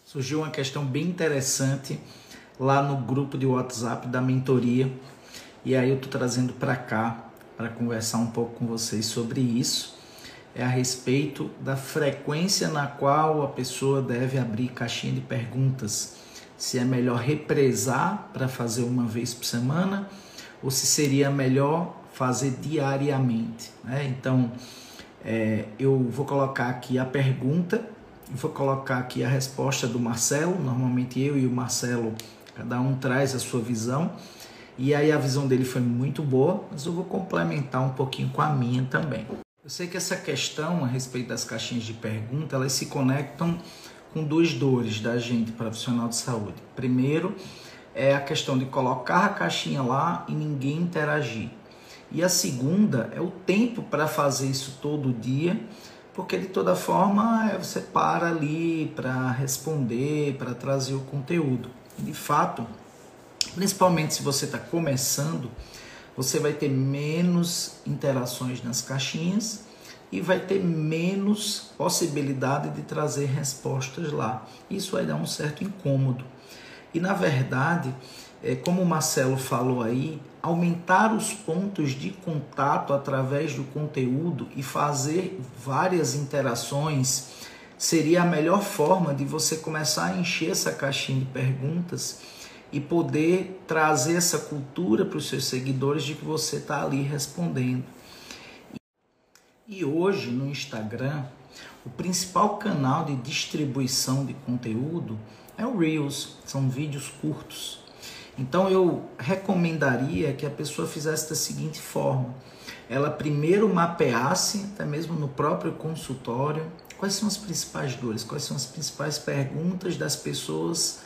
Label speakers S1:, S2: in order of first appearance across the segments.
S1: Surgiu uma questão bem interessante lá no grupo de WhatsApp da mentoria, e aí eu estou trazendo para cá para conversar um pouco com vocês sobre isso. É a respeito da frequência na qual a pessoa deve abrir caixinha de perguntas. Se é melhor represar para fazer uma vez por semana ou se seria melhor fazer diariamente, né? Então, eu vou colocar aqui a pergunta, vou colocar aqui a resposta do Marcelo. Normalmente eu e o Marcelo, cada um traz a sua visão, e aí a visão dele foi muito boa, mas eu vou complementar um pouquinho com a minha também. Eu sei que essa questão a respeito das caixinhas de pergunta, elas se conectam com duas dores da gente, profissional de saúde. Primeiro, é a questão de colocar a caixinha lá e ninguém interagir. E a segunda é o tempo para fazer isso todo dia, porque de toda forma você para ali para responder, para trazer o conteúdo. De fato, principalmente se você está começando, você vai ter menos interações nas caixinhas e vai ter menos possibilidade de trazer respostas lá. Isso vai dar um certo incômodo. E na verdade, como o Marcelo falou aí, aumentar os pontos de contato através do conteúdo e fazer várias interações seria a melhor forma de você começar a encher essa caixinha de perguntas e poder trazer essa cultura para os seus seguidores de que você está ali respondendo. E hoje no Instagram, o principal canal de distribuição de conteúdo é o Reels, são vídeos curtos. Então eu recomendaria que a pessoa fizesse da seguinte forma: ela primeiro mapeasse, até mesmo no próprio consultório, quais são as principais dores, quais são as principais perguntas das pessoas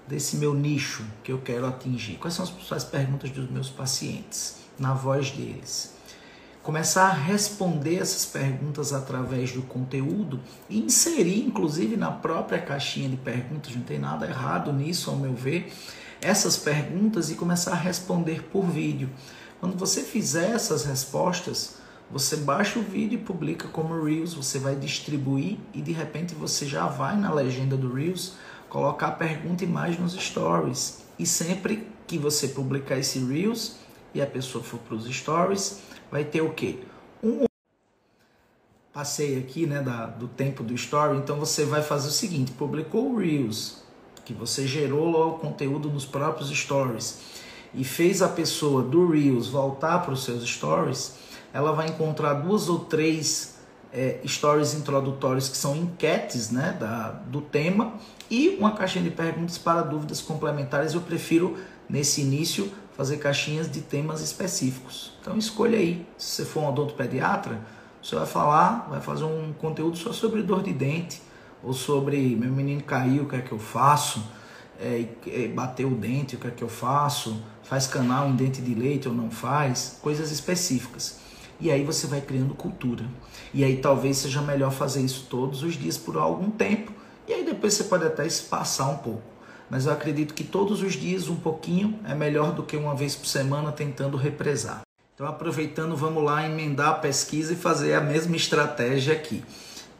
S1: desse meu nicho que eu quero atingir, quais são as principais perguntas dos meus pacientes, na voz deles. Começar a responder essas perguntas através do conteúdo e inserir, inclusive, na própria caixinha de perguntas, não tem nada errado nisso, ao meu ver, essas perguntas e começar a responder por vídeo. Quando você fizer essas respostas, você baixa o vídeo e publica como Reels, você vai distribuir e de repente você já vai na legenda do Reels colocar a pergunta e mais nos stories. E sempre que você publicar esse Reels e a pessoa for para os stories, vai ter o quê? Passei aqui, né, do tempo do story, então você vai fazer o seguinte: publicou o Reels, que você gerou lá o conteúdo nos próprios stories, e fez a pessoa do Reels voltar para os seus stories, ela vai encontrar 2 ou 3 stories introdutórios que são enquetes, né, do tema, e uma caixinha de perguntas para dúvidas complementares. Eu prefiro, nesse início, fazer caixinhas de temas específicos. Então escolha aí. Se você for um odontopediatra, você vai fazer um conteúdo só sobre dor de dente, ou sobre meu menino caiu, o que é que eu faço, bateu o dente, o que é que eu faço, faz canal em dente de leite ou não faz, coisas específicas. E aí você vai criando cultura. E aí talvez seja melhor fazer isso todos os dias por algum tempo, e aí depois você pode até espaçar um pouco. Mas eu acredito que todos os dias um pouquinho é melhor do que uma vez por semana tentando represar. Então, aproveitando, vamos lá emendar a pesquisa e fazer a mesma estratégia aqui.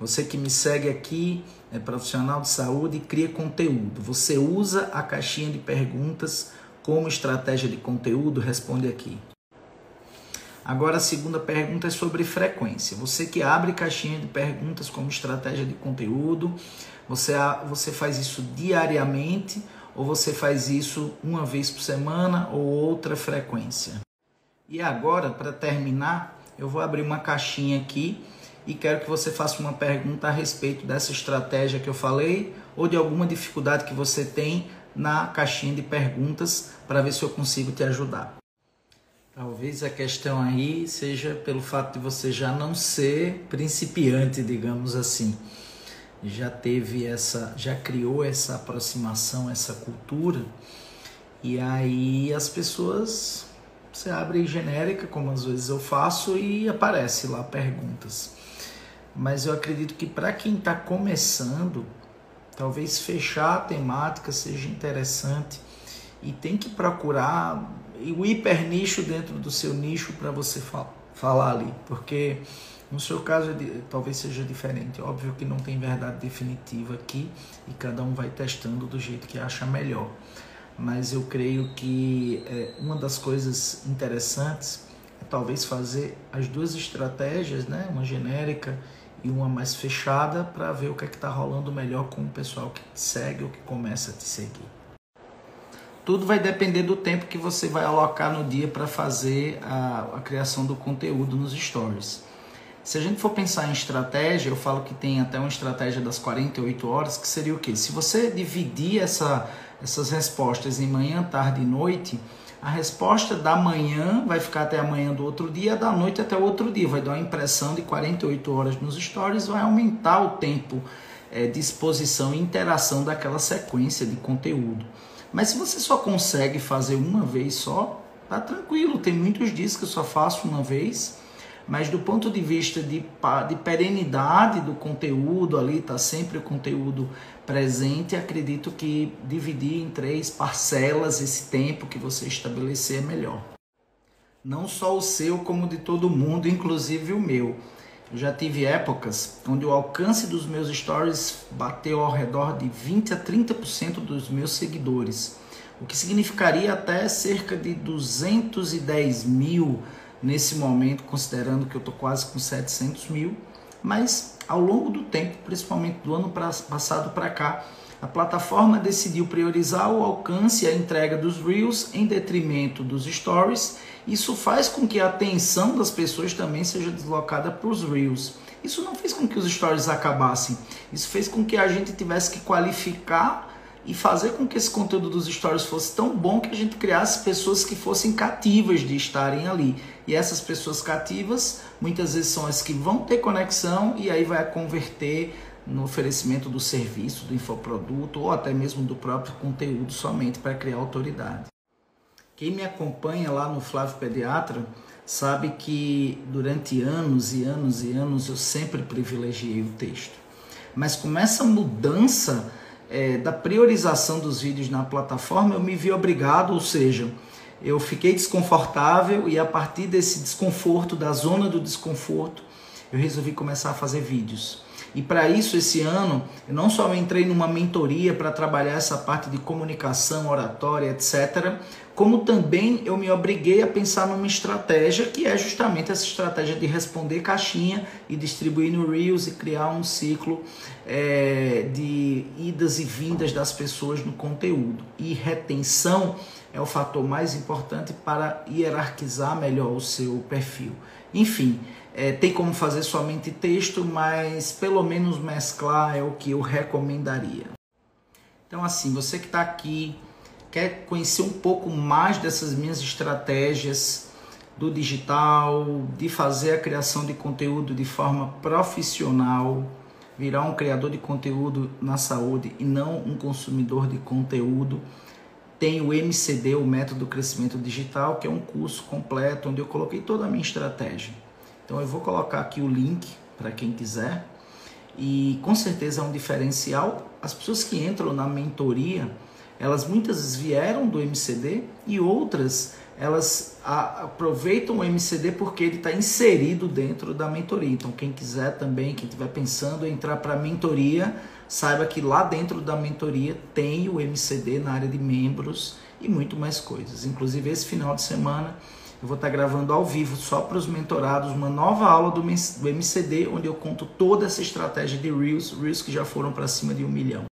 S1: Você que me segue aqui, é profissional de saúde e cria conteúdo. Você usa a caixinha de perguntas como estratégia de conteúdo? Responde aqui. Agora a segunda pergunta é sobre frequência. Você que abre caixinha de perguntas como estratégia de conteúdo, você faz isso diariamente ou você faz isso uma vez por semana ou outra frequência? E agora, para terminar, eu vou abrir uma caixinha aqui e quero que você faça uma pergunta a respeito dessa estratégia que eu falei ou de alguma dificuldade que você tem na caixinha de perguntas, para ver se eu consigo te ajudar. Talvez a questão aí seja pelo fato de você já não ser principiante, digamos assim. Já criou essa aproximação, essa cultura, e aí as pessoas, você abre genérica, como às vezes eu faço, e aparece lá perguntas. Mas eu acredito que para quem está começando, talvez fechar a temática seja interessante, e tem que procurar o hiper nicho dentro do seu nicho para você falar ali, porque No seu caso, talvez seja diferente. Óbvio que não tem verdade definitiva aqui e cada um vai testando do jeito que acha melhor. Mas eu creio que uma das coisas interessantes é talvez fazer as duas estratégias, né? Uma genérica e uma mais fechada, para ver o que é que está rolando melhor com o pessoal que te segue ou que começa a te seguir. Tudo vai depender do tempo que você vai alocar no dia para fazer a criação do conteúdo nos stories. Se a gente for pensar em estratégia, eu falo que tem até uma estratégia das 48 horas, que seria o quê? Se você dividir essas respostas em manhã, tarde e noite, a resposta da manhã vai ficar até amanhã do outro dia, da noite até o outro dia. Vai dar uma impressão de 48 horas nos stories, vai aumentar o tempo de exposição e interação daquela sequência de conteúdo. Mas se você só consegue fazer uma vez só, tá tranquilo. Tem muitos dias que eu só faço uma vez, mas do ponto de vista de perenidade do conteúdo ali, tá sempre o conteúdo presente, acredito que dividir em 3 parcelas esse tempo que você estabelecer é melhor. Não só o seu, como de todo mundo, inclusive o meu. Eu já tive épocas onde o alcance dos meus stories bateu ao redor de 20 a 30% dos meus seguidores, o que significaria até cerca de 210 mil nesse momento, considerando que eu estou quase com 700 mil, mas ao longo do tempo, principalmente do ano passado para cá, a plataforma decidiu priorizar o alcance e a entrega dos Reels em detrimento dos Stories. Isso faz com que a atenção das pessoas também seja deslocada para os Reels. Isso não fez com que os Stories acabassem, isso fez com que a gente tivesse que qualificar e fazer com que esse conteúdo dos stories fosse tão bom que a gente criasse pessoas que fossem cativas de estarem ali. E essas pessoas cativas, muitas vezes são as que vão ter conexão e aí vai converter no oferecimento do serviço, do infoproduto ou até mesmo do próprio conteúdo somente para criar autoridade. Quem me acompanha lá no Flávio Pediatra sabe que durante anos e anos e anos eu sempre privilegiei o texto. Mas com essa mudança da priorização dos vídeos na plataforma, eu me vi obrigado, ou seja, eu fiquei desconfortável e a partir desse desconforto, da zona do desconforto, eu resolvi começar a fazer vídeos. E para isso, esse ano, eu não só entrei numa mentoria para trabalhar essa parte de comunicação, oratória, etc., como também eu me obriguei a pensar numa estratégia que é justamente essa estratégia de responder caixinha e distribuir no Reels e criar um ciclo de idas e vindas das pessoas no conteúdo. E retenção é o fator mais importante para hierarquizar melhor o seu perfil. Enfim, tem como fazer somente texto, mas pelo menos mesclar é o que eu recomendaria. Então assim, você que está aqui, quer conhecer um pouco mais dessas minhas estratégias do digital, de fazer a criação de conteúdo de forma profissional, virar um criador de conteúdo na saúde e não um consumidor de conteúdo, tem o MCD, o Método Crescimento Digital, que é um curso completo onde eu coloquei toda a minha estratégia. Então eu vou colocar aqui o link para quem quiser e com certeza é um diferencial. As pessoas que entram na mentoria, elas muitas vezes vieram do MCD e outras elas aproveitam o MCD porque ele está inserido dentro da mentoria. Então quem quiser também, quem estiver pensando em entrar para a mentoria, saiba que lá dentro da mentoria tem o MCD na área de membros e muito mais coisas. Inclusive esse final de semana eu vou estar gravando ao vivo só para os mentorados uma nova aula do MCD, onde eu conto toda essa estratégia de Reels que já foram para cima de 1 milhão.